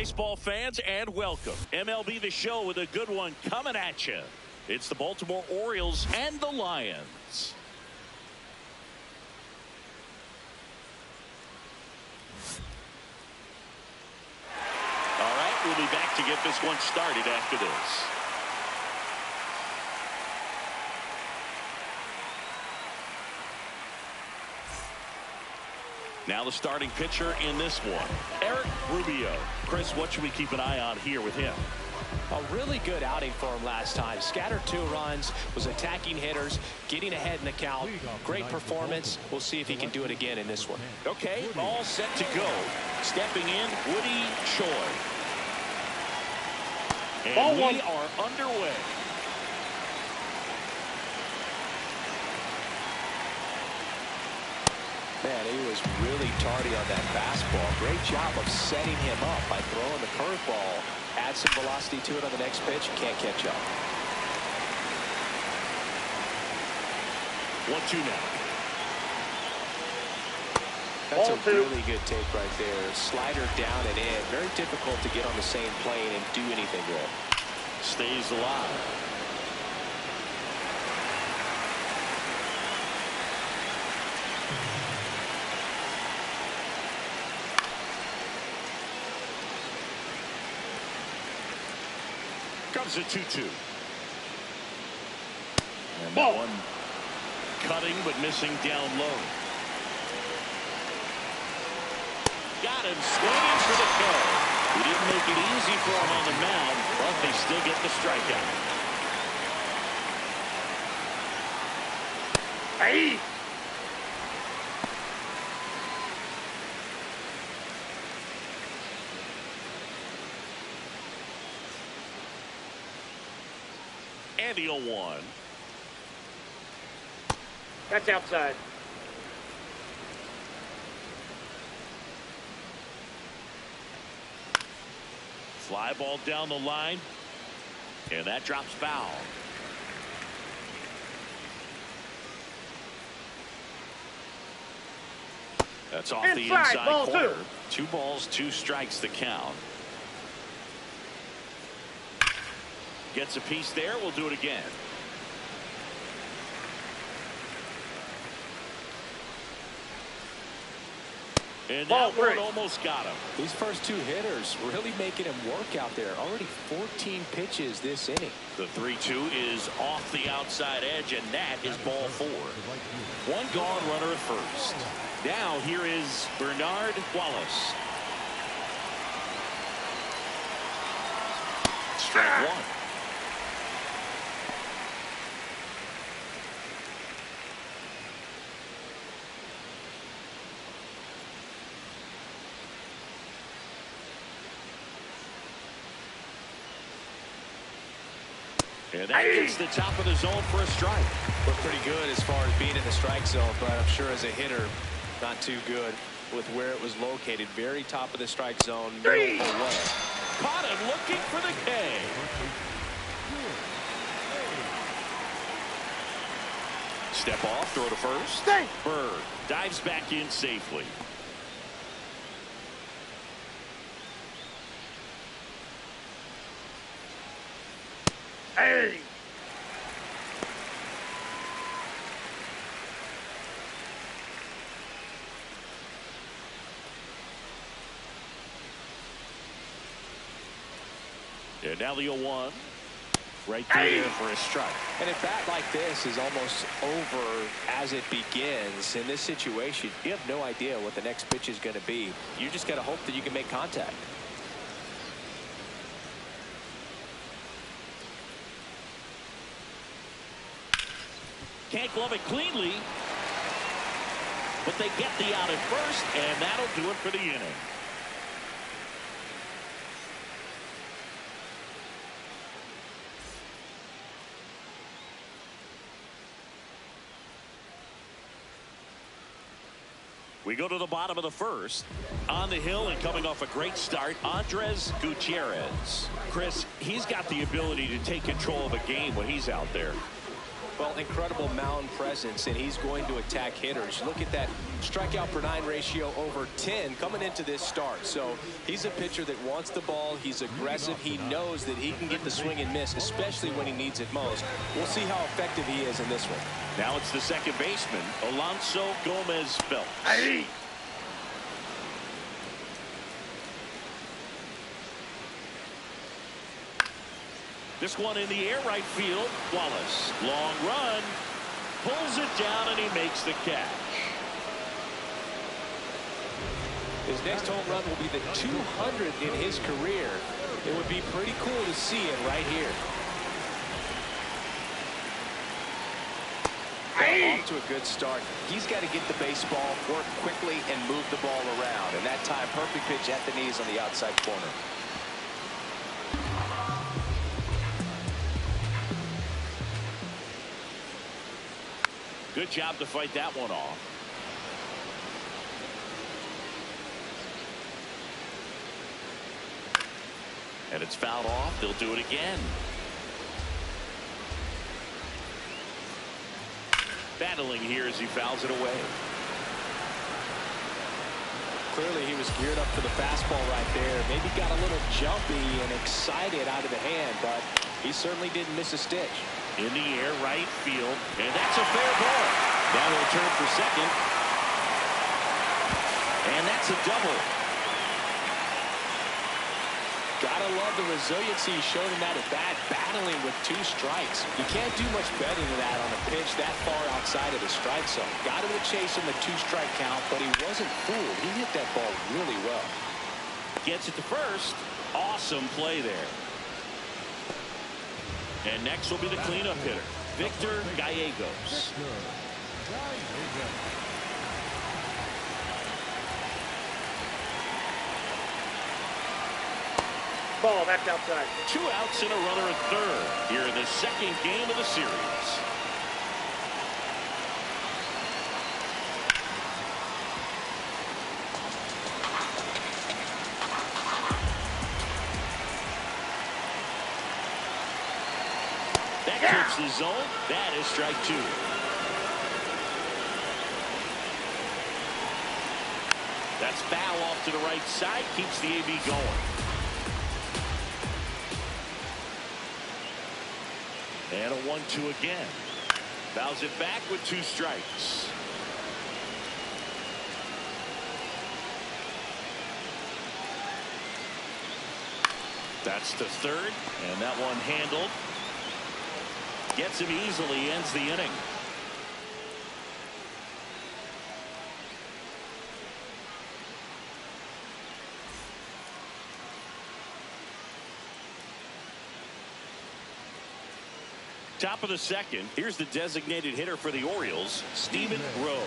baseball fans, and welcome. MLB The Show with a good one coming at you. It's the Baltimore Orioles and the Lions. All right, we'll be back to get this one started after this. Now the starting pitcher in this one, Eric Rubio. Chris, what should we keep an eye on here with him? A really good outing for him last time. Scattered 2 runs, was attacking hitters, getting ahead in the count. Great performance. We'll see if he can do it again in this one. Okay, all set to go. Stepping in, Woody Choi. And we are underway. Man, he was really tardy on that fastball. Great job of setting him up by throwing the curveball. Add some velocity to it on the next pitch. Can't catch up. 1-2 now. That's a really good take right there. Slider down and in. Very difficult to get on the same plane and do anything with. Stays alive. Comes a 2-2. And that one cutting but missing down low. Got him swinging for the kill. He didn't make it easy for him on the mound, but they still get the strikeout. Hey! And the 0-1. That's outside. Fly ball down the line. And that drops foul. That's off the inside corner. 2 balls, 2 strikes the count. Gets a piece there. We'll do it again. And that one almost got him. These first 2 hitters really making him work out there. Already 14 pitches this inning. The 3-2 is off the outside edge, and that is ball 4. 1 gone, runner at first. Now here is Bernard Wallace. Strike 1. And that gets the top of the zone for a strike. Looked pretty good as far as being in the strike zone, but I'm sure as a hitter, not too good with where it was located. Very top of the strike zone. Caught him looking for the K. Step off, throw to first. Bird dives back in safely. Hey! And now the 0-1. Right there for a strike. And a bat like this is almost over as it begins. In this situation, you have no idea what the next pitch is going to be. You just got to hope that you can make contact. Can't glove it cleanly, but they get the out at first, and that'll do it for the inning. We go to the bottom of the first. On the hill and coming off a great start, Andres Gutierrez. Chris, he's got the ability to take control of a game when he's out there. Well, incredible mound presence, and he's going to attack hitters. Look at that strikeout per 9 ratio over 10 coming into this start. So he's a pitcher that wants the ball. He's aggressive. He knows that he can get the swing and miss, especially when he needs it most. We'll see how effective he is in this one. Now it's the second baseman, Alonso Gomez-Phelps. Hey. This one in the air, right field. Wallace, long run, pulls it down, and he makes the catch. His next home run will be the 200th in his career. It would be pretty cool to see it right here. Off to a good start. He's got to get the baseball, work quickly, and move the ball around. And that time, perfect pitch at the knees on the outside corner. Good job to fight that one off. And it's fouled off. They'll do it again. Battling here as he fouls it away. Clearly he was geared up for the fastball right there. Maybe got a little jumpy and excited out of the hand, but he certainly didn't miss a stitch. In the air, right field, and that's a fair ball. Now he'll turn for second. And that's a double. Gotta love the resiliency he showed in that at bat, battling with 2 strikes. You can't do much better than that on a pitch that far outside of the strike zone. Got him to chase him the 2-strike count, but he wasn't fooled. He hit that ball really well. Gets it to first. Awesome play there. And next will be the cleanup hitter, Victor Gallegos. Ball back outside. 2 outs and a runner at third here in the second game of the series. That clips the zone. That is strike 2. That's foul off to the right side. Keeps the AB going. And a 1-2 again. Fouls it back with 2 strikes. That's the third, and that one handled. Gets him easily, ends the inning. Top of the second. Here's the designated hitter for the Orioles, Stephen Rowe.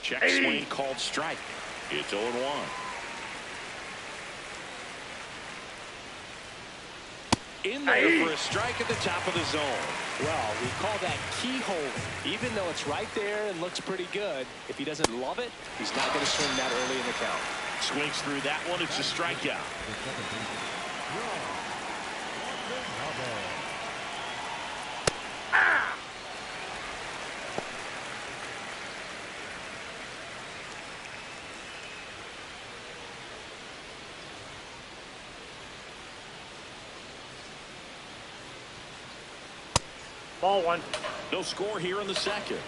Check swing called strike. It's 0-1. In there for a strike at the top of the zone. Well, we call that keyhole. Even though it's right there and looks pretty good, if he doesn't love it, he's not going to swing that early in the count. Swings through that one. It's a strikeout. Ball 1. No score here in the second.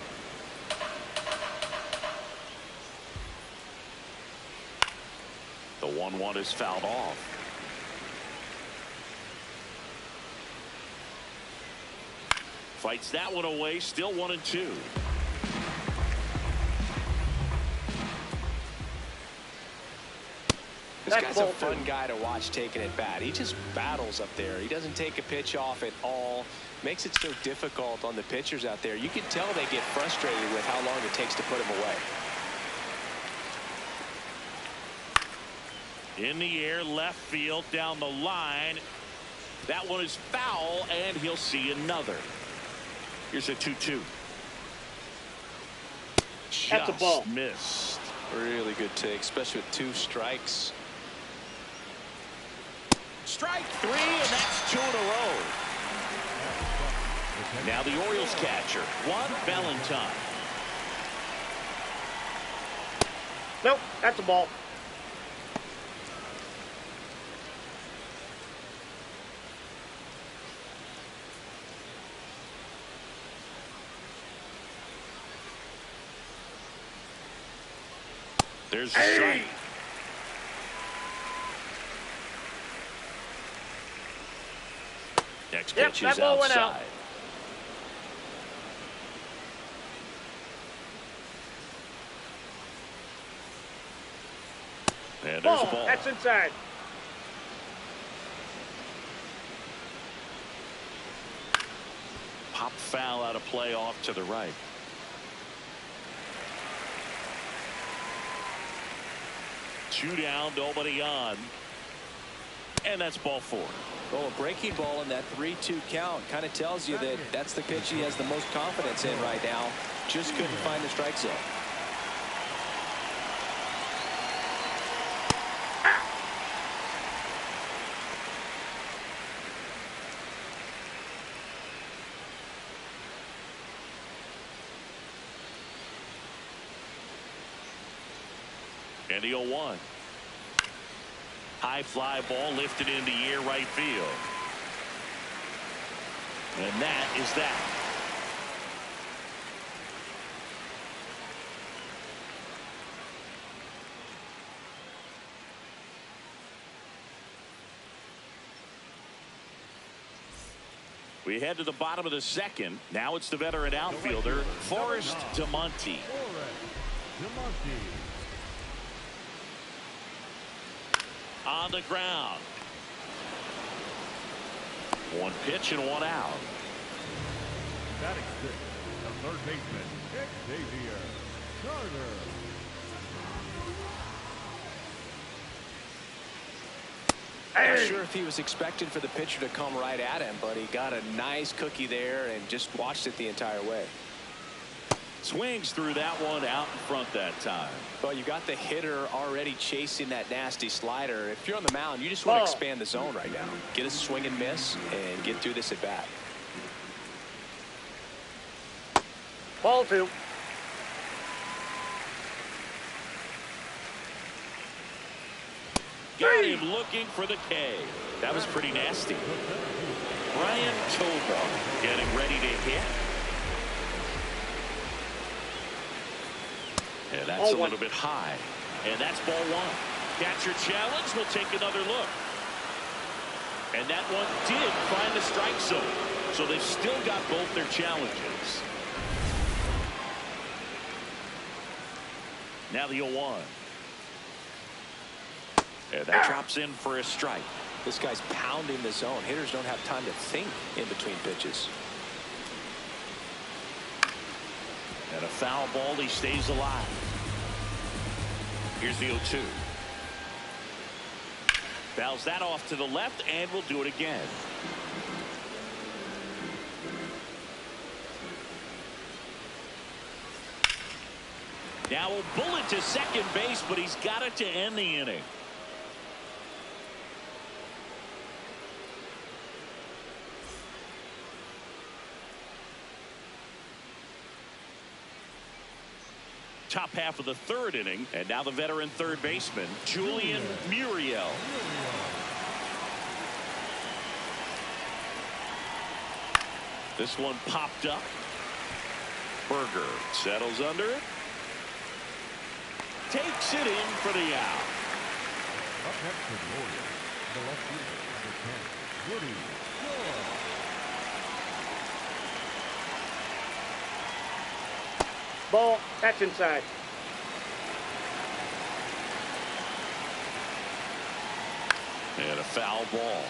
The 1-1 is fouled off. Fights that one away. Still 1-2. This guy's a fun guy to watch taking at bat. He just battles up there. He doesn't take a pitch off at all. Makes it so difficult on the pitchers out there. You can tell they get frustrated with how long it takes to put him away. In the air, left field, down the line. That one is foul, and he'll see another. Here's a 2-2. That's a ball. Just missed. Really good take, especially with 2 strikes. Strike three, and that's 2 in a row. Now the Orioles catcher, Juan Valentine. Nope, that's a ball. There's the strike. Next pitch is ball went out. outside. And there's a ball. That's inside. Pop foul out of play off to the right. Two down, nobody on. And that's ball 4. Well, a breaking ball in that 3-2 count kind of tells you that that's the pitch he has the most confidence in right now. Just couldn't find the strike zone. And the 0-1. High fly ball lifted into the air right field. And that is that. We head to the bottom of the second. Now it's the veteran outfielder, Forrest DeMonte. On the ground. One pitch and one out. Batting six, the third baseman, Xavier Carter. Not sure if he was expecting for the pitcher to come right at him, but he got a nice cookie there and just watched it the entire way. Swings through that one out in front that time. Well, you got the hitter already chasing that nasty slider. If you're on the mound, you just want to expand the zone right now. Get a swing and miss and get through this at bat. Ball 2. Got him looking for the K. That was pretty nasty. Brian Toba getting ready to hit. And that's a little bit high. And that's ball 1. Catcher challenge will take another look. And that one did find the strike zone. So they've still got both their challenges. Now the 0-1. And that drops in for a strike. This guy's pounding the zone. Hitters don't have time to think in between pitches. And a foul ball, he stays alive. Here's the 0-2. Fouls that off to the left, and we'll do it again. Now a bullet to second base, but he's got it to end the inning. Top half of the third inning, and now the veteran third baseman, Julian Muriel. This one popped up. Berger settles under it. Takes it in for the out. Up next for the Orioles, the left fielder, the 10, Woody Shaw. Ball, that's inside. And a foul ball.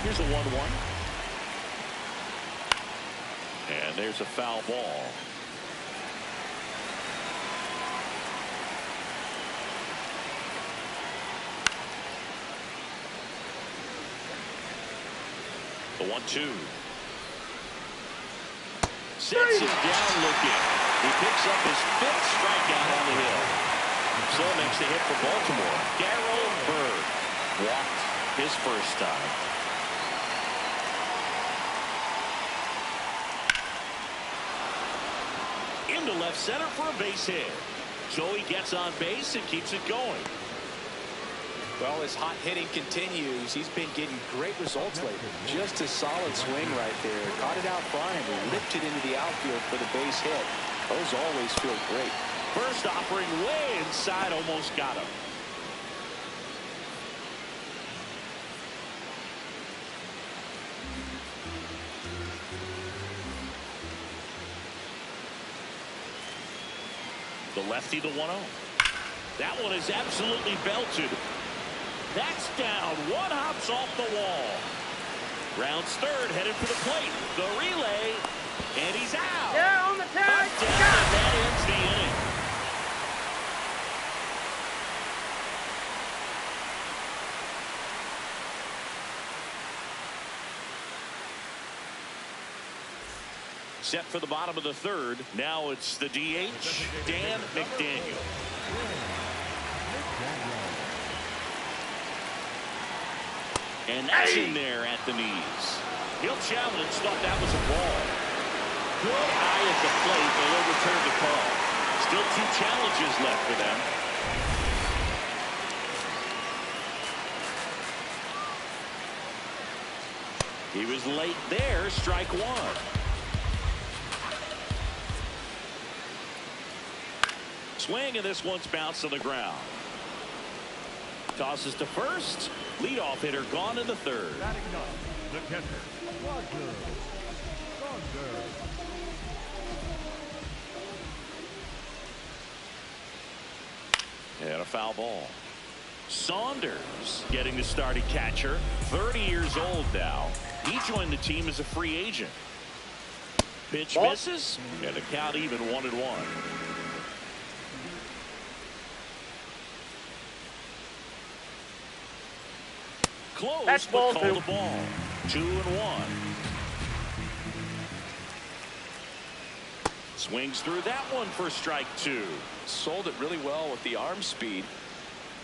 Here's a 1-1. And there's a foul ball. The 1-2. Sets him down looking. He picks up his 5th strikeout on the hill. So makes the hit for Baltimore. Darryl Bird walked his first time. Into left center for a base hit. So he gets on base and keeps it going. Well, his hot hitting continues. He's been getting great results lately. Just a solid swing right there. Caught it out front and ripped it into the outfield for the base hit. Those always feel great. First offering way inside, almost got him. The lefty, the 1-0. That one is absolutely belted. That's down. One hops off the wall. Rounds third, headed for the plate. The relay, and he's out. Yeah, on the tag. Touchdown, and that ends the inning. Set for the bottom of the third. Now it's the DH, Dan McDaniel. And that's in there at the knees. He'll challenge, thought that was a ball. Good eye at the plate. They'll overturn the call. Still 2 challenges left for them. He was late there. Strike 1. Swing, and this one's bounced on the ground. Tosses to first. Leadoff hitter gone in the third. Batting ninth, the catcher, Roger. And a foul ball. Saunders getting the start at catcher. 30 years old now. He joined the team as a free agent. Pitch misses, and the count even 1-1. Close, That's but ball called 2. the ball. 2-1. Swings through that one for strike 2. Sold it really well with the arm speed.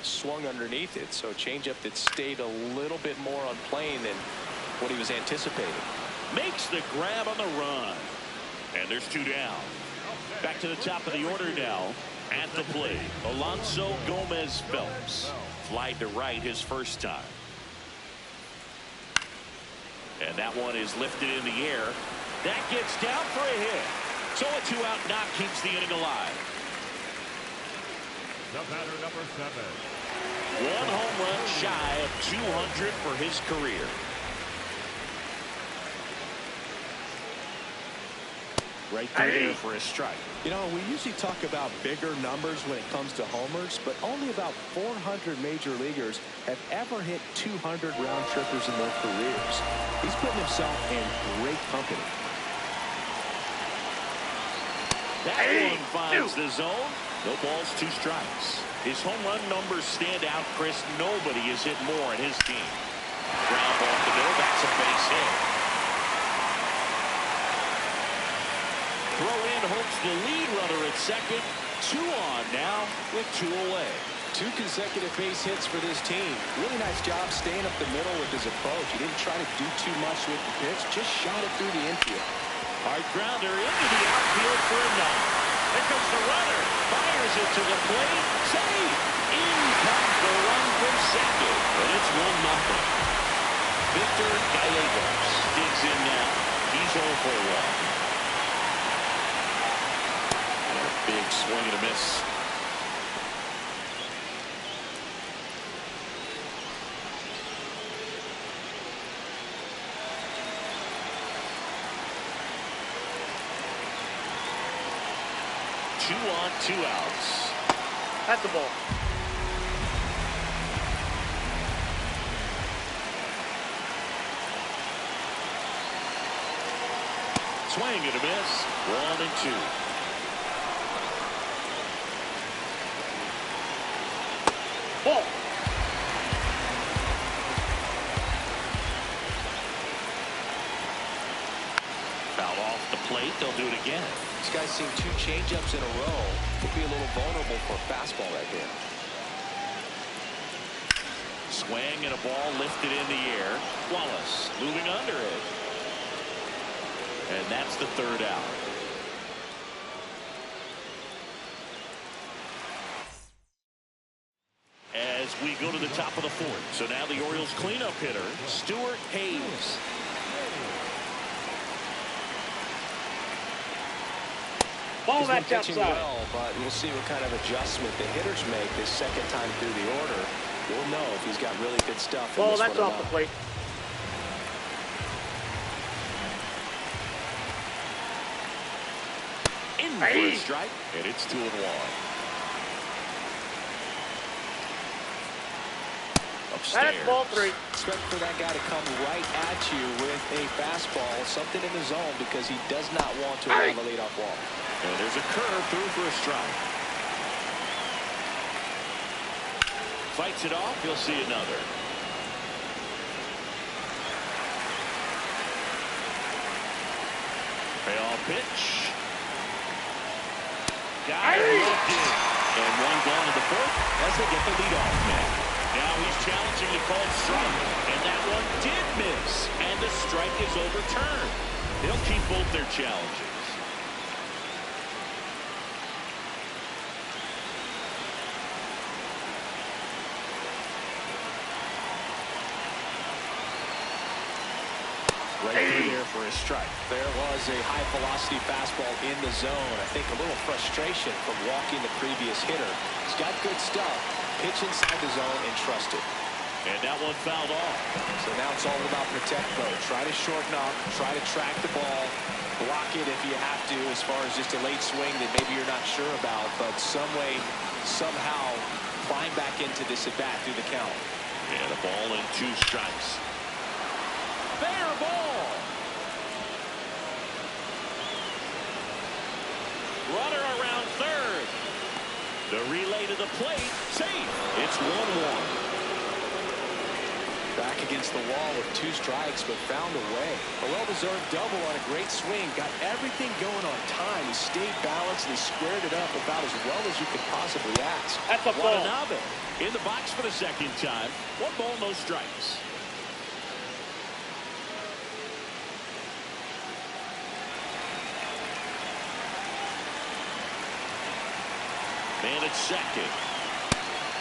Swung underneath it, so changeup that stayed a little bit more on plane than what he was anticipating. Makes the grab on the run. And there's 2 down. Back to the top of the order now. At the plate, Alonso Gomez Phelps. Flied to right his first time. And that one is lifted in the air. That gets down for a hit. So a 2-out knock keeps the inning alive. The batter, number 7. 1 home run shy of 200 for his career. Right there for a strike. You know, we usually talk about bigger numbers when it comes to homers, but only about 400 major leaguers have ever hit 200 round trippers in their careers. He's putting himself in great company. That one finds the zone. No balls, 2 strikes. His home run numbers stand out, Chris. Nobody has hit more in his team. Ground ball to the middle. That's a base hit. Throw in hopes the lead runner at second. 2 on now with 2 away. 2 consecutive base hits for this team. Really nice job staying up the middle with his approach. He didn't try to do too much with the pitch, just shot it through the infield. Hard grounder into the outfield for a knock. There comes the runner. Fires it to the plate. Save. In comes the run from second. But it's 1-0. Victor Gallegos digs in now. He's 0 for 1. Big swing and a miss. Two on, 2 outs. That's the ball. Swing and a miss. 1-2. Ball. Foul off the plate. They'll do it again. This guy's seen 2 changeups in a row. Could be a little vulnerable for a fastball right here. Swing and a ball lifted in the air. Wallace moving under it. And that's the 3rd out. As we go to the top of the 4th. So now the Orioles cleanup hitter, Stuart Hayes. Ball, He's been that's pitching outside. well, but we'll see what kind of adjustment the hitters make this 2nd time through the order. We'll know if he's got really good stuff. Ball, that's off the plate. In for a strike, and it's 2-1. Upstairs. That's ball 3. Expect for that guy to come right at you with a fastball, something in the zone, because he does not want to allow the leadoff walk. And there's a curve through for a strike. Fights it off. He'll see another. Payoff pitch. Got it. And one gone to the 4th as they get the leadoff man. Now he's challenging the called strike. And that one did miss. And the strike is overturned. They'll keep both their challenges. Right through there for a strike. There was a high-velocity fastball in the zone. I think a little frustration from walking the previous hitter. He's got good stuff. Pitch inside the zone and trust it. And that one fouled off. So now it's all about protect mode. Try to shorten up. Try to track the ball. Block it if you have to, as far as just a late swing that maybe you're not sure about. But some way, somehow, climb back into this at-bat through the count. And a ball and 2 strikes. Fair ball. Runner around 3rd. The relay to the plate. Safe. It's 1-1. Back against the wall with 2 strikes, but found a way. A well-deserved double on a great swing. Got everything going on time. He stayed balanced and he squared it up about as well as you could possibly ask. That's a ball. Watanabe in the box for the 2nd time. 1 ball, no strikes. Man at 2nd.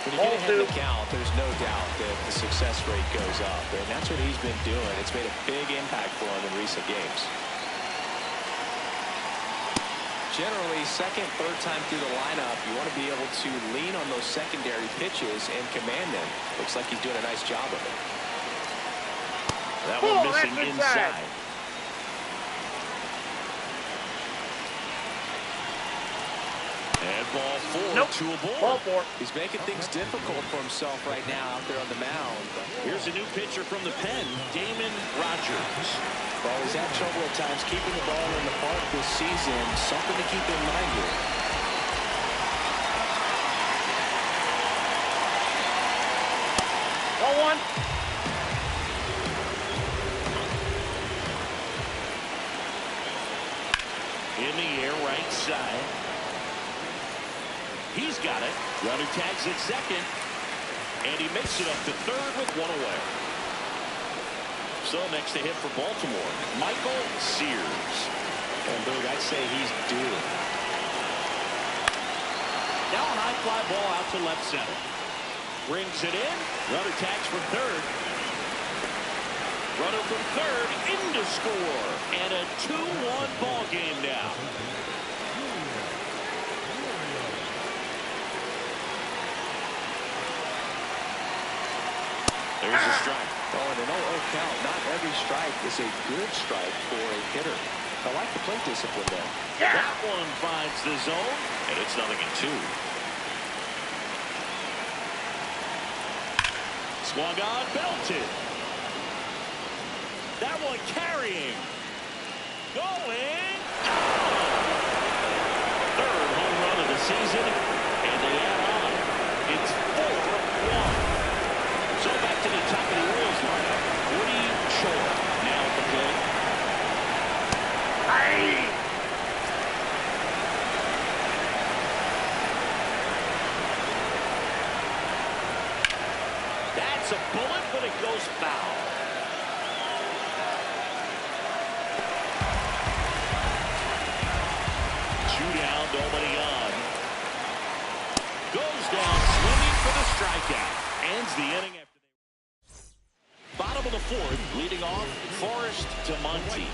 When you get ahead of the count, there's no doubt that the success rate goes up, and that's what he's been doing. It's made a big impact for him in recent games. Generally, 2nd, 3rd time through the lineup, you want to be able to lean on those secondary pitches and command them. Looks like he's doing a nice job of it. That one missing inside. And ball 4 to a ball. Ball 4. He's making things difficult for himself right now out there on the mound. Here's a new pitcher from the pen, Damon Rogers. Well, he's had trouble at times keeping the ball in the park this season. Something to keep in mind here. Ball 1. In the air, right side. He's got it. Runner tags at 2nd. And he makes it up to 3rd with 1 away. So next to hit for Baltimore, Michael Sears. And Boog, I'd say he's due. Now a high fly ball out to left center. Brings it in. Runner tags for 3rd. Runner from 3rd in to score. And a 2-1 ball game now. There's a strike. Oh, and an 0-0 count. Not every strike is a good strike for a hitter. I like the plate discipline there. Yeah. That one finds the zone, and it's 0-2. Swung on, belted. That one carrying. Going. 3rd home run of the season, and they add on. It's 4-1. So back to the top of the Orioles lineup. Woody Choi now at the plate. down, nobody on. Goes down swinging for the strikeout. Ends the inning after they... Bottom of the fourth, leading off, Forrest to Monty.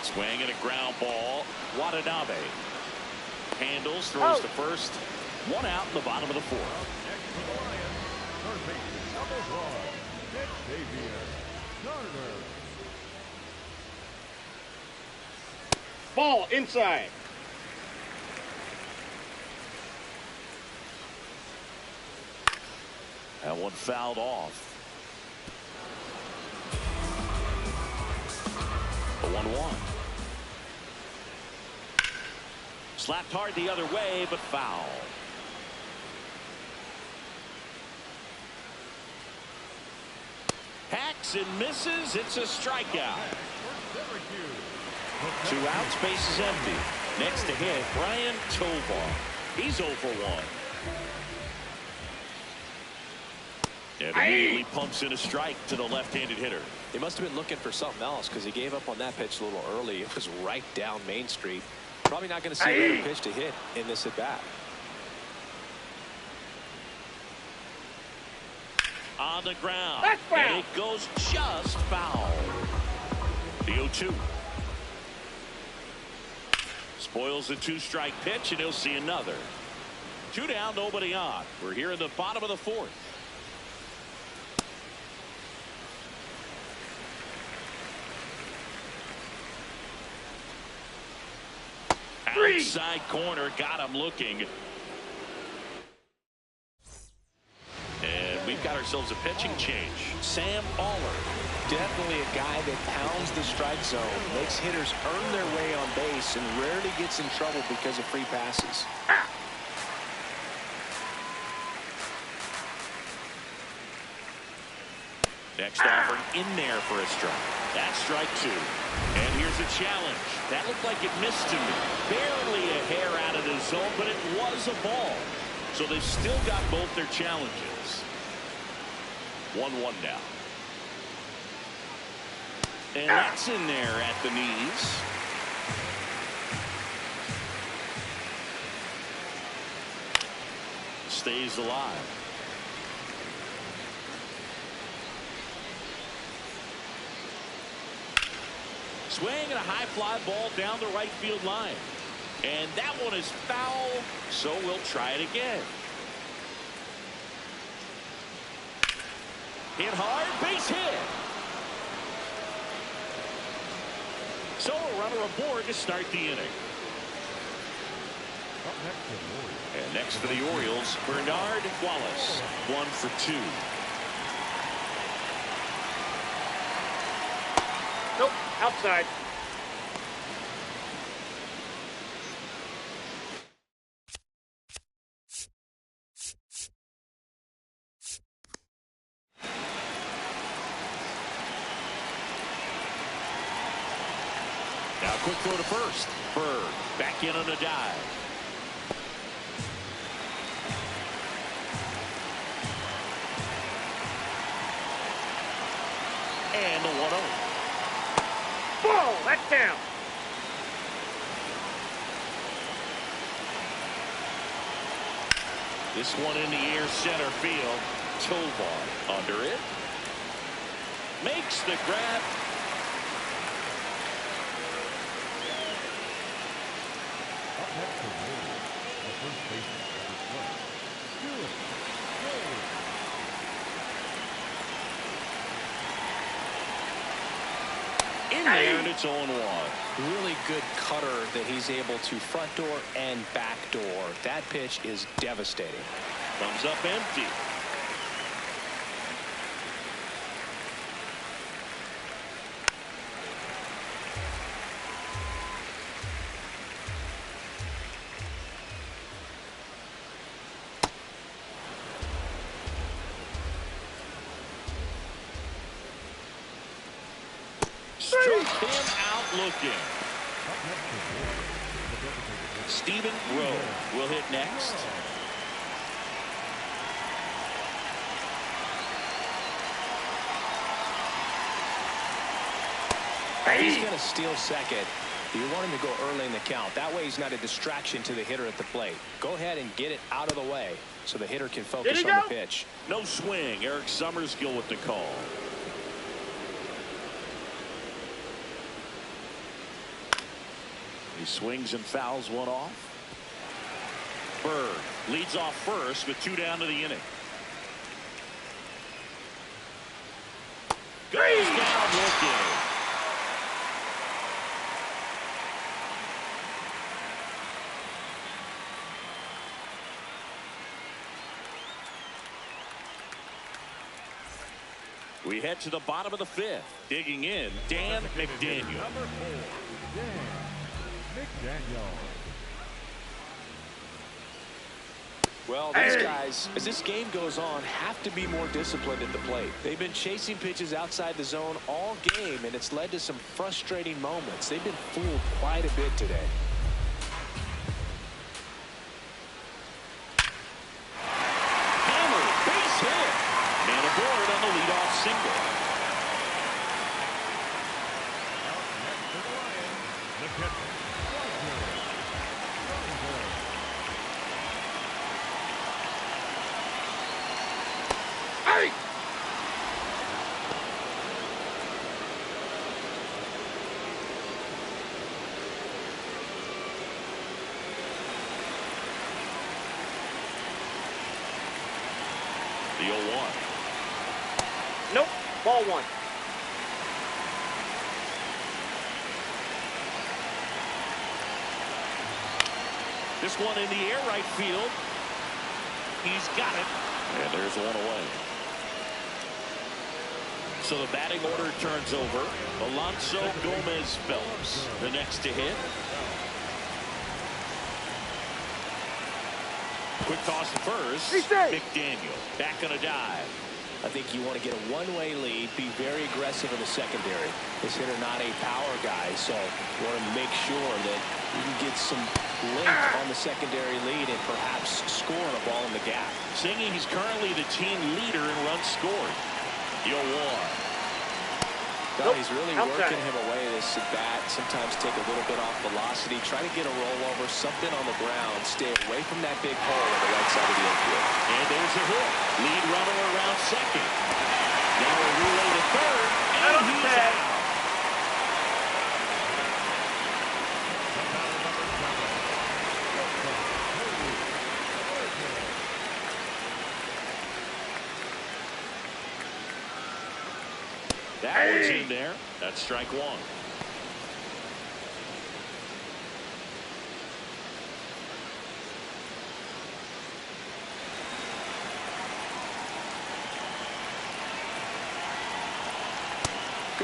Swing and a ground ball. Watanabe handles, throws to first. One out in the bottom of the fourth. Ball inside. That one fouled off. The 1-1. Slapped hard the other way, but foul. Hacks and misses. It's a strikeout. 2 outs, base is empty. Next to hit, Brian Tovar. He's 0 for 1. And immediately pumps in a strike to the left-handed hitter. He must have been looking for something else because he gave up on that pitch a little early. It was right down Main Street. Probably not going to see a better pitch to hit in this at bat. On the ground. That's foul. And it goes just foul. The 0-2. Spoils the 2-strike pitch, and he'll see another. 2 down, nobody on. We're here in the bottom of the fourth. Outside corner, got him looking. And we've got ourselves a pitching change. Sam Aller. Definitely a guy that pounds the strike zone, makes hitters earn their way on base, and rarely gets in trouble because of free passes. Next offering in there for a strike. That's strike 2. And here's a challenge. That looked like it missed to me. Barely a hair out of the zone, but it was a ball. So they've still got both their challenges. 1-1 now. And that's in there at the knees. Stays alive. Swing and a high fly ball down the right field line. And that one is foul, so we'll try it again. Hit hard, base hit. So a runner aboard to start the inning. And next for the Orioles, Bernard Wallace, 1 for 2. Nope, outside. Now quick throw to first. Bird back in on a dive. And the 1-0. Ball, that's down. This one in the air, center field. Tovar under it. Makes the grab. In there, and it's 0-1. Really good cutter that he's able to front door and back door. That pitch is devastating. Comes up empty. Struck him out looking. Stephen Rowe will hit next. He's going to steal second. You want him to go early in the count. That way he's not a distraction to the hitter at the plate. Go ahead and get it out of the way so the hitter can focus on the pitch. No swing. Eric Summerskill with the call. He swings and fouls one off. Bird leads off first with 2 down to the inning. Goes down looking. We head to the bottom of the 5th. Digging in, Dan McDaniel. Number 4, Dan McDaniel. Well, these guys, as this game goes on, have to be more disciplined at the plate. They've been chasing pitches outside the zone all game, and it's led to some frustrating moments. They've been fooled quite a bit today. Hammered, base hit. Man aboard on the leadoff single. Out next to the line, the catcher, The 0-1. Nope. Ball 1. This one in the air right field. He's got it. And there's one away. So the batting order turns over. Alonso Gomez Phelps, the next to hit. Quick toss to first. McDaniel back on a dive. I think you want to get a one-way lead, be very aggressive in the secondary. This hitter not a power guy, so you want to make sure that you can get some length on the secondary lead and perhaps score a ball in the gap. Singing, he's currently the team leader in runs scored. The 0-1. No, he's really working him away this at bat. Sometimes take a little bit off velocity. Try to get a rollover, something on the ground. Stay away from that big hole on the right side of the infield. And there's a hit. Lead runner around second. Now a relay to third. And he's out. That one's in there. That's strike 1.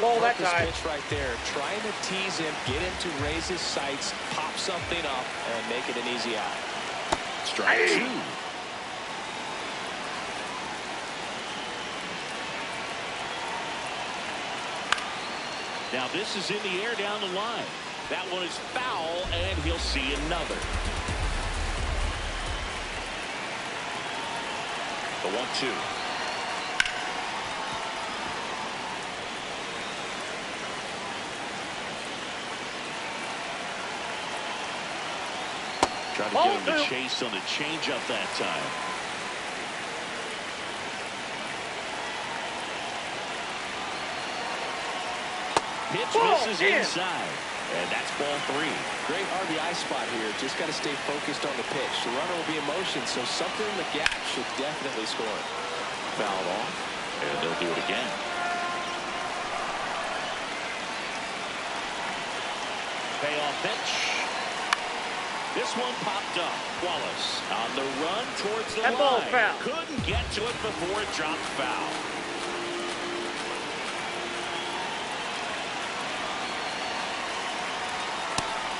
Goal that time. Pitch right there. Trying to tease him, get him to raise his sights, pop something up, and make it an easy out. Strike 2. Now this is in the air down the line. That one is foul, and he'll see another. The 1-2. Trying to get him to chase on the changeup that time. Pitch misses inside. And that's ball 3. Great RBI spot here. Just got to stay focused on the pitch. The runner will be in motion, so something in the gap should definitely score. Fouled off. And they'll do it again. Payoff pitch. This one popped up. Wallace on the run towards the line. Couldn't get to it before it dropped foul.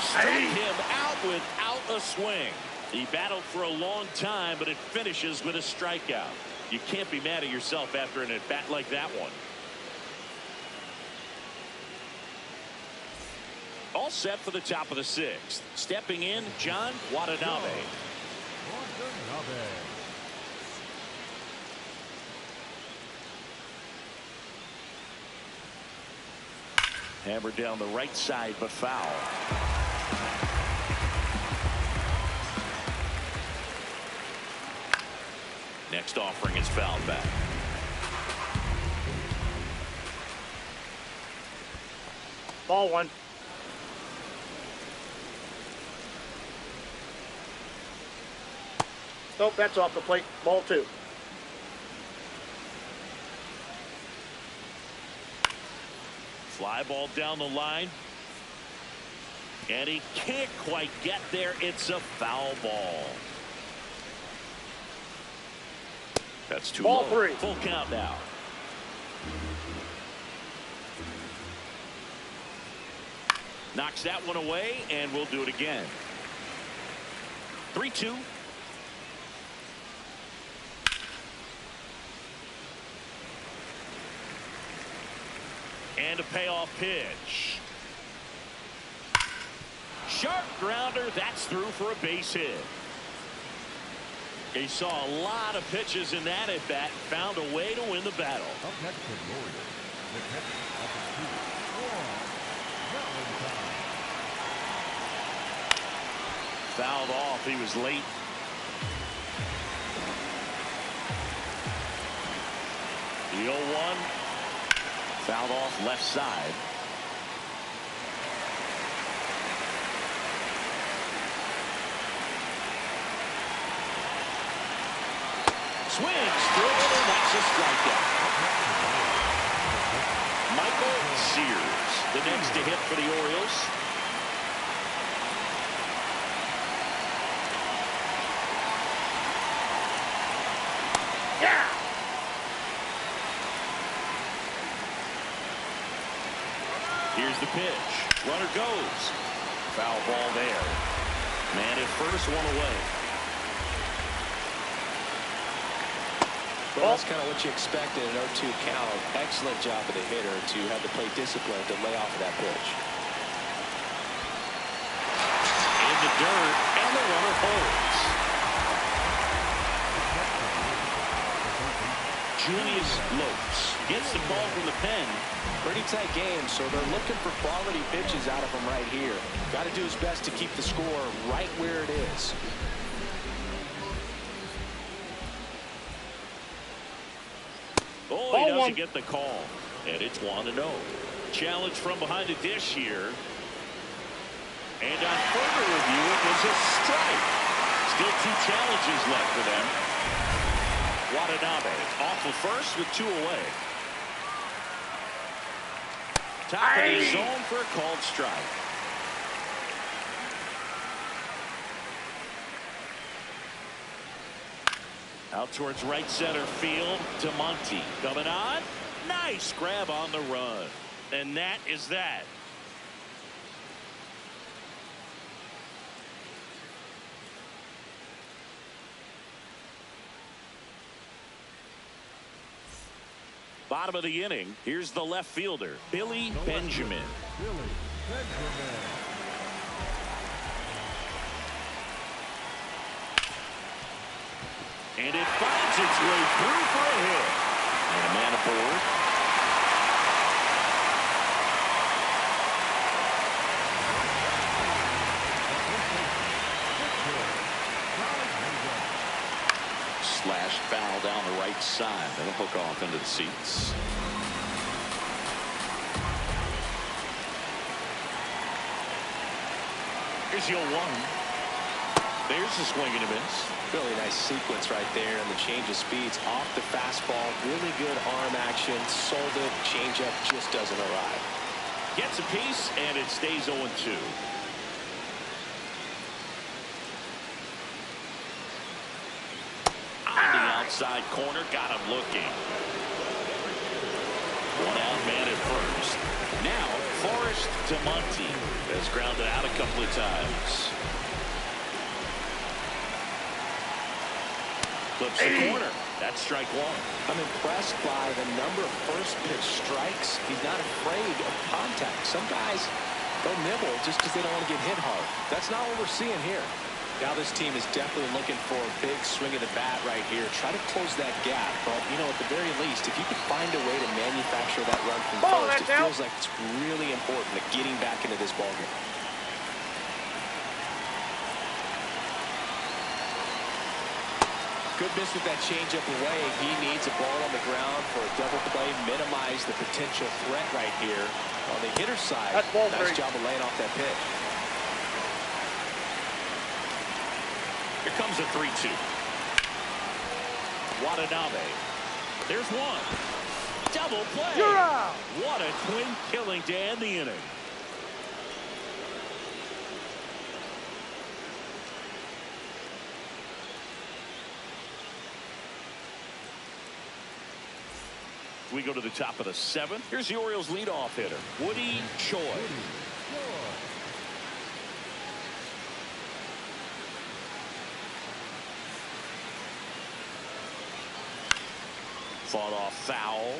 Struck him out without a swing. He battled for a long time, but it finishes with a strikeout. You can't be mad at yourself after an at-bat like that one. All set for the top of the 6th. Stepping in, John Watanabe. Hammered down the right side, but foul. Next offering is fouled back. Ball one. Nope, that's off the plate. Ball two. Fly ball down the line. And he can't quite get there. It's a foul ball. That's too Ball low. three. Full count now. Knocks that one away, and we'll do it again. 3-2. And a payoff pitch. Sharp grounder. That's through for a base hit. He saw a lot of pitches in that at bat. Found a way to win the battle. Up next for the Orioles, the catcher, number 2, Valentine. Fouled off. He was late. The 0-1. Fouled off left side. Swings through it, and that's a strikeout. Michael Sears, the next to hit for the Orioles. Yeah! Here's the pitch. Runner goes. Foul ball there. Man at first, one away. Well, that's kind of what you expect in an 0-2 count. Excellent job of the hitter to have the plate discipline to lay off of that pitch. In the dirt, and the runner holds. Julius Lopes gets the ball from the pen. Pretty tight game, so they're looking for quality pitches out of him right here. Got to do his best to keep the score right where it is. Oh, he doesn't get the call. And it's 1-0. Challenge from behind the dish here. And on further review, it was a strike. Still 2 challenges left for them. Watanabe off the first with 2 away. Top of the zone for a called strike. Out towards right center field to Monty. Coming on. Nice grab on the run. And that is that. Bottom of the inning. Here's the left fielder, Billy Benjamin. Billy Benjamin. And it finds its way through for a hit. And a man aboard. Slash foul down the right side. That'll hook off into the seats. Here's your 1. There's a swing and a miss. Really nice sequence right there, and the change of speeds off the fastball. Really good arm action. Sold it. Changeup just doesn't arrive. Gets a piece, and it stays 0-2. On the outside corner, got him looking. 1 out, man at first. Now, Forrest to Monty. Has grounded out a couple of times. Flips the corner. That's strike 1. I'm impressed by the number of first pitch strikes. He's not afraid of contact. Some guys, they'll nibble just because they don't want to get hit hard. That's not what we're seeing here. Now this team is definitely looking for a big swing of the bat right here. Try to close that gap. But, you know, at the very least, if you could find a way to manufacture that run from first, it feels like it's really important to getting back into this ballgame. Good miss with that changeup away. He needs a ball on the ground for a double play. Minimize the potential threat right here. On the hitter's side, nice job of laying off that pitch. Here comes a 3-2. Watanabe. There's one. Double play. You're out. What a twin killing to end the inning. We go to the top of the 7th. Here's the Orioles leadoff hitter, Woody Choi. Fought off foul.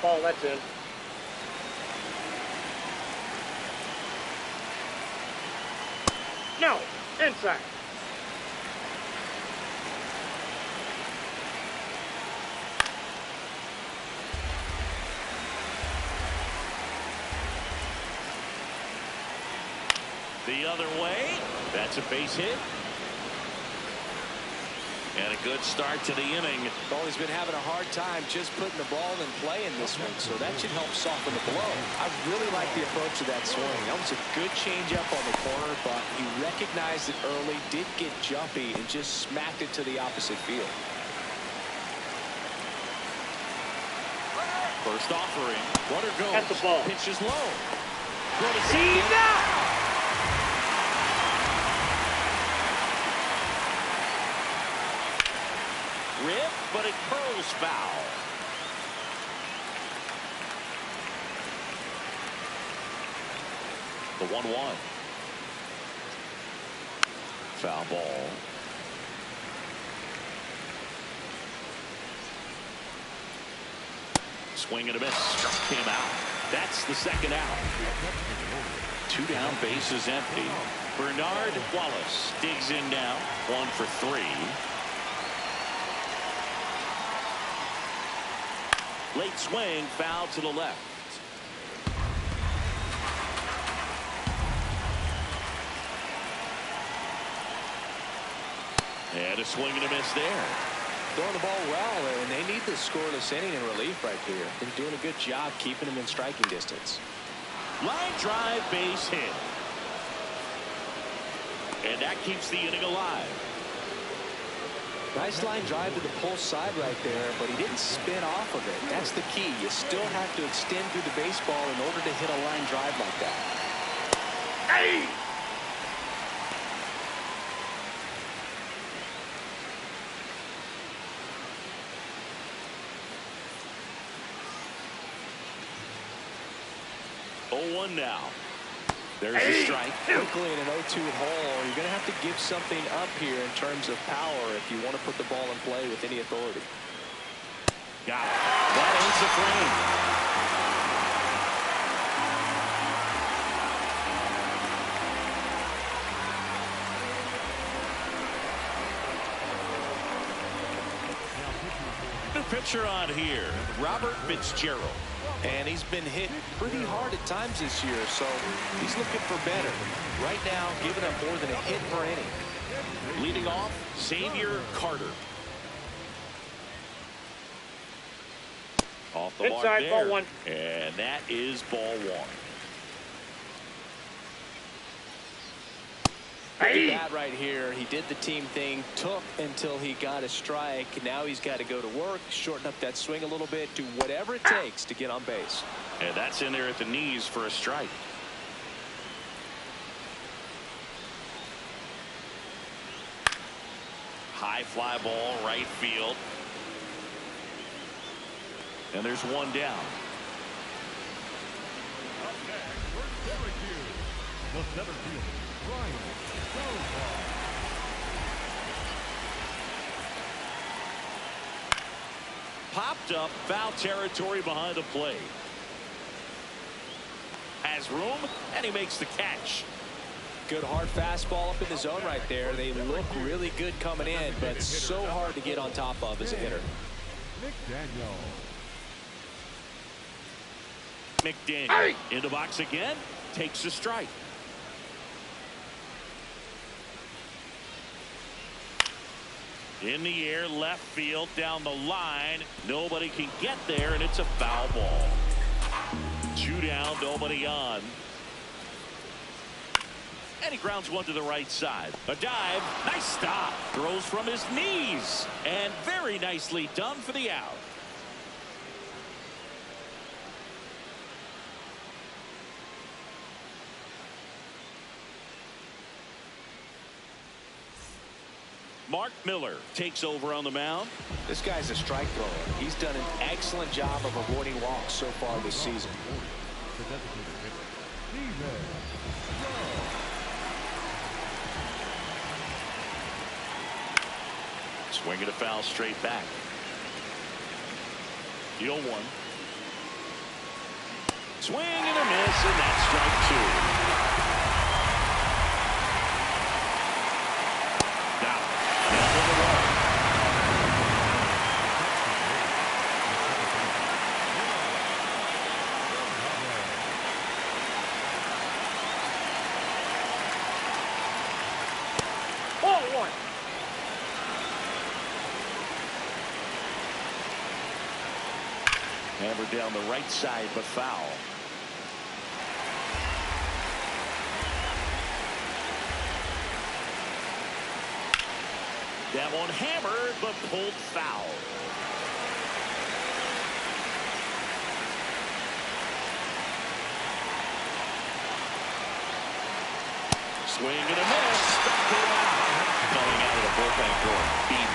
Ball, that's in. No, inside. The other way. That's a base hit. And a good start to the inning. Well, he's been having a hard time just putting the ball in play in this one, so that should help soften the blow. I really like the approach of that swing. That was a good changeup on the corner, but he recognized it early, did get jumpy, and just smacked it to the opposite field. First offering. Runner goes. That's the ball. Pitch is low. Go to second. Rip, but it curls foul. The 1-1. Foul ball. Swing and a miss. Struck him out. That's the second out. 2 down, bases empty. Bernard Wallace digs in now. 1 for 3. Late swing, foul to the left. And a swing and a miss there. Throwing the ball well, and they need this scoreless inning in relief right here. Been doing a good job keeping them in striking distance. Line drive, base hit. And that keeps the inning alive. Nice line drive to the pull side right there, but he didn't spin off of it. That's the key. You still have to extend through the baseball in order to hit a line drive like that. Hey! Oh, 1 now. There's a strike. Quickly in an 0-2 hole. You're going to have to give something up here in terms of power if you want to put the ball in play with any authority. Got it. That ends the frame. New pitcher on here, Robert Fitzgerald. And he's been hit pretty hard at times this year, so he's looking for better. Right now, giving up more than a hit per inning. Leading off, Xavier Carter. Off the mark there. Ball 1. And that is ball 1. Hey. That right here, he did the team thing, took until he got a strike. Now he's got to go to work, shorten up that swing a little bit, do whatever it takes to get on base. And that's in there at the knees for a strike. High fly ball, right field. And there's 1 down. Up next for Syracuse, the center fielder, Ryan. popped up. Foul territory behind the plate. Has room, and he makes the catch. Good hard fastball up in the zone right there. They look really good coming in, but so hard to get on top of as a hitter. McDaniel in the box again, takes a strike. In the air, left field, down the line. Nobody can get there, and it's a foul ball. 2 down, nobody on. And he grounds one to the right side. A dive, nice stop. Throws from his knees, and very nicely done for the out. Mark Miller takes over on the mound. This guy's a strike thrower. He's done an excellent job of avoiding walks so far this season. Swinging a foul straight back. 0-1. Swing and a miss, and that's strike 2. Hammered down the right side, but foul. That one hammered, but pulled foul. Swing and a miss. Coming out of the bullpen door. Beat.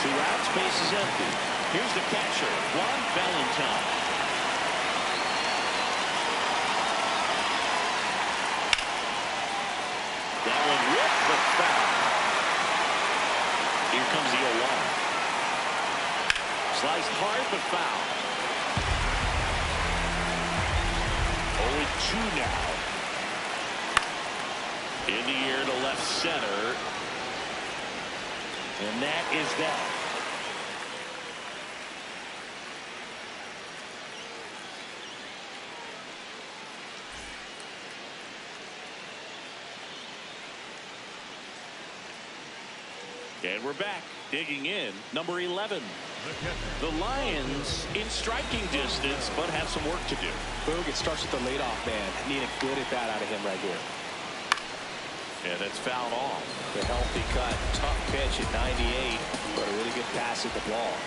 2 outs, base is empty. Here's the catcher, Juan Valentine. That one ripped, but foul. Here comes the 0-1. Sliced hard, but foul. 0-2 now. In the air to left center. And that is that. And we're back. Digging in, number 11. The Lions in striking distance, but have some work to do. Boog, it starts with the leadoff man. Need a good at bat out of him right here. And that's fouled off. The healthy cut, tough pitch at 98, but a really good pass at the ball.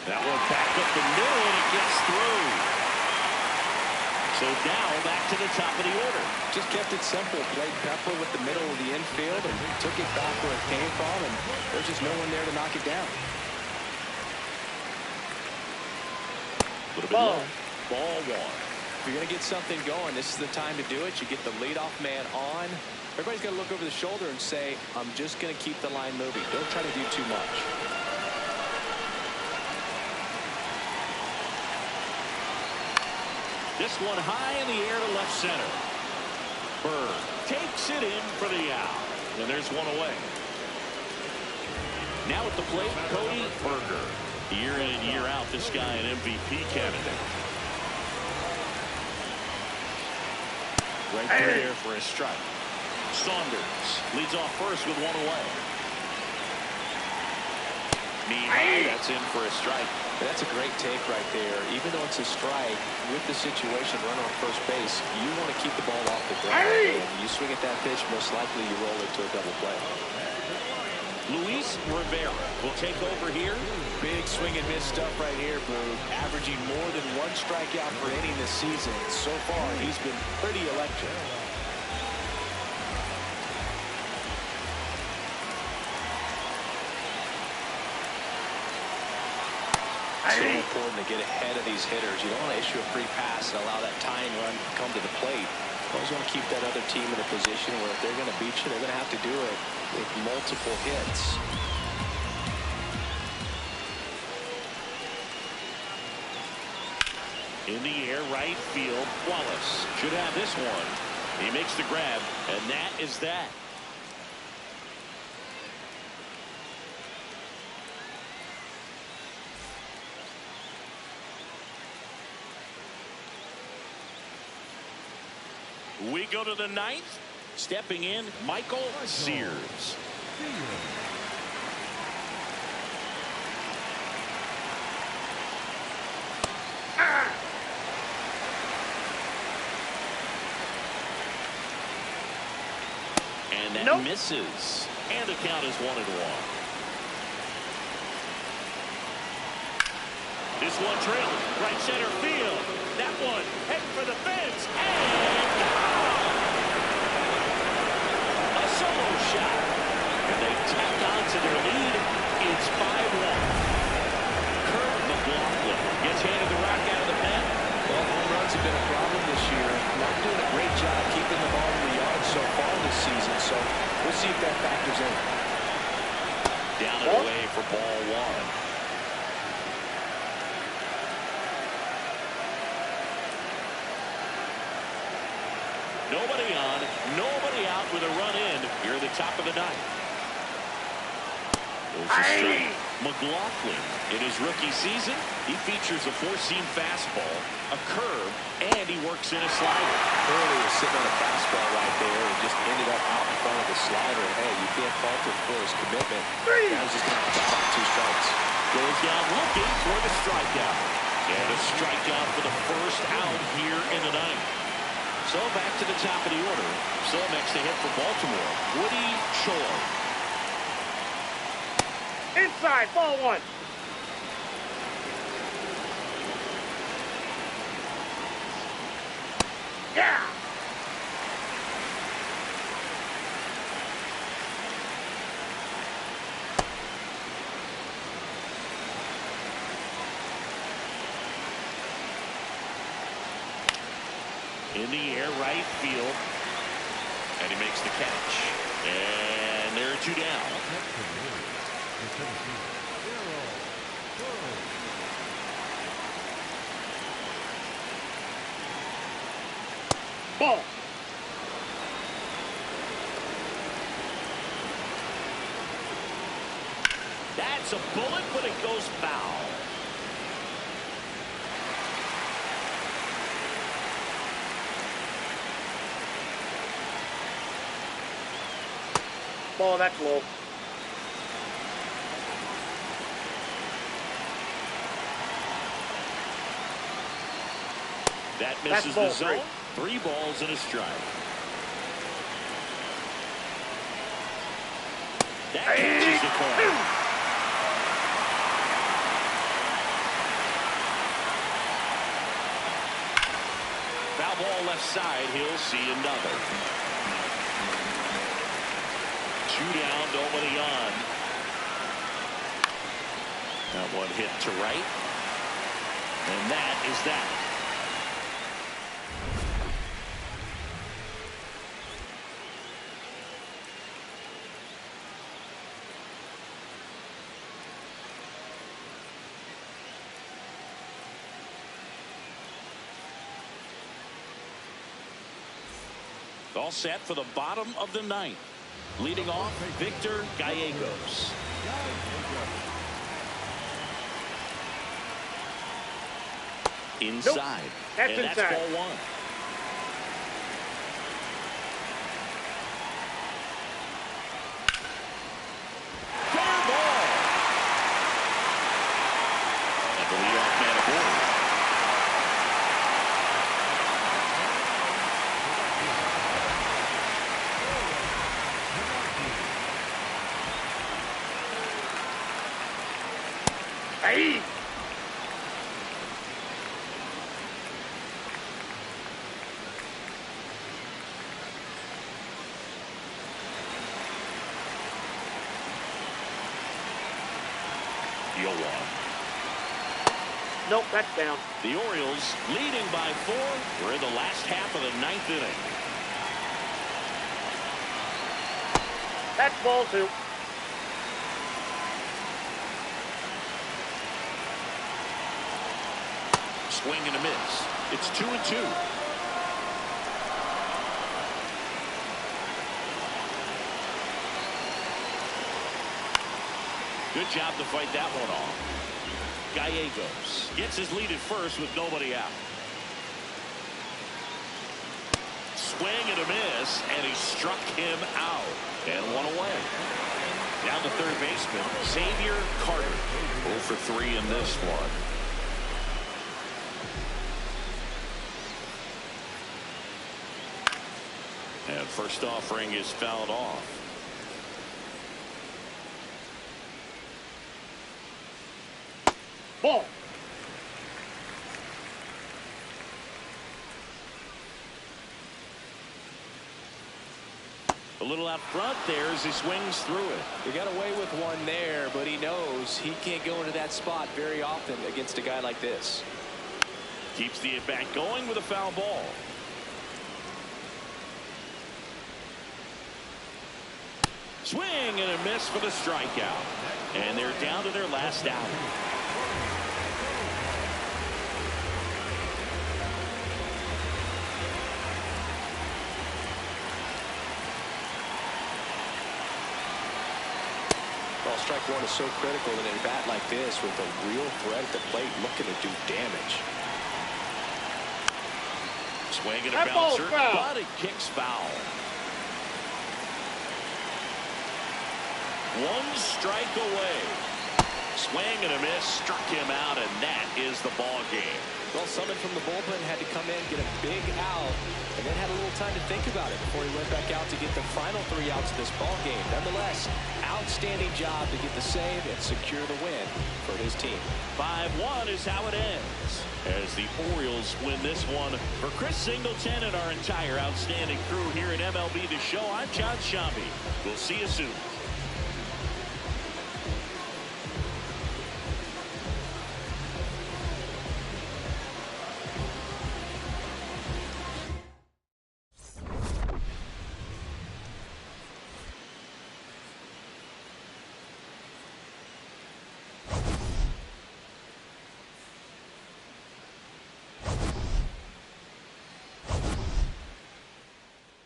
That one back up the middle, and it gets through. So now back to the top of the order. Just kept it simple. Played Pepper with the middle of the infield and took it back where it came from, and there's just no one there to knock it down. A little bit low. Ball 1. If you're going to get something going, this is the time to do it. You get the leadoff man on. Everybody's got to look over the shoulder and say, I'm just going to keep the line moving. Don't try to do too much. This one high in the air to left center. Bird takes it in for the out. And there's one away. Now at the plate, Cody Berger. Year in and year out, this guy an MVP candidate. Right there for a strike. Saunders leads off first with one away. Knee high, that's in for a strike. That's a great take right there. Even though it's a strike, with the situation, run on first base, you want to keep the ball off the ground. And you swing at that pitch, most likely you roll it to a double play. Luis Rivera will take over here. Big swing and miss stuff right here, Boog. Averaging more than 1 strikeout per inning this season. So far, he's been pretty electric. So important to get ahead of these hitters. You don't want to issue a free pass and allow that tying run to come to the plate. You always want to keep that other team in a position where if they're going to beat you, they're going to have to do it with multiple hits. In the air, right field. Wallace should have this one. He makes the grab, and that is that. We go to the ninth. Stepping in, Michael Sears. And that misses. And the count is 1-1. This one trails right center field. That one heading for the fence. And gone! A solo shot. And they tack on to their lead. It's 5-1. Kurt McLaughlin gets handed the rock out of the pen. Well, home runs have been a problem this year. Not doing a great job keeping the ball in the yard so far this season. So we'll see if that factors in. Down and away for ball one. Nobody on, nobody out with a run in here at the top of the ninth. There's a strike. McLaughlin, in his rookie season, he features a four-seam fastball, a curve, and he works in a slider. Early was sitting on a fastball right there and just ended up out in front of the slider. And hey, you can't fault him for his commitment. That was just going to have 2 strikes. Goes down looking for the strikeout. And a strikeout for the first out here in the ninth. So back to the top of the order. So next to hit for Baltimore, Woody Choi. Inside, ball 1. Yeah. In the air, right field. And he makes the catch. And there are 2 down. Ball. That's a bullet, but it goes foul. Ball, that's low. That misses the zone. 3 balls and a strike. That catches the corner. Foul ball left side. He'll see another. 2 down, nobody on. That one hit to right. And that is that. All set for the bottom of the ninth. Leading off, Victor Gallegos. Inside. Nope. That's and inside. That's ball 1. Fair ball. And the leadoff man aboard. Hey. Nope, that's down. The Orioles leading by 4. We're in the last half of the 9th inning. That's ball 2. Swing and a miss. It's 2-2. Good job to fight that one off. Gallegos gets his lead at first with nobody out. Swing and a miss, and he struck him out. And one away. Down to third baseman, Xavier Carter. 0 for 3 in this one. And first offering is fouled off. Ball. A little out front there as he swings through it. He got away with one there, but he knows he can't go into that spot very often against a guy like this. Keeps the at-bat going with a foul ball. Swing and a miss for the strikeout. And they're down to their last out. Well, strike one is so critical in a bat like this with a real threat at the plate looking to do damage. Swing and a That ball's bouncer, foul. but it kicks foul. One strike away. Swing and a miss, struck him out, and that is the ball game. Well, someone from the bullpen had to come in, get a big out, and then had a little time to think about it before he went back out to get the final 3 outs of this ball game. Nonetheless, outstanding job to get the save and secure the win for his team. 5-1 is how it ends as the Orioles win this one. For Chris Singleton and our entire outstanding crew here at MLB The Show, I'm John Shambi. We'll see you soon.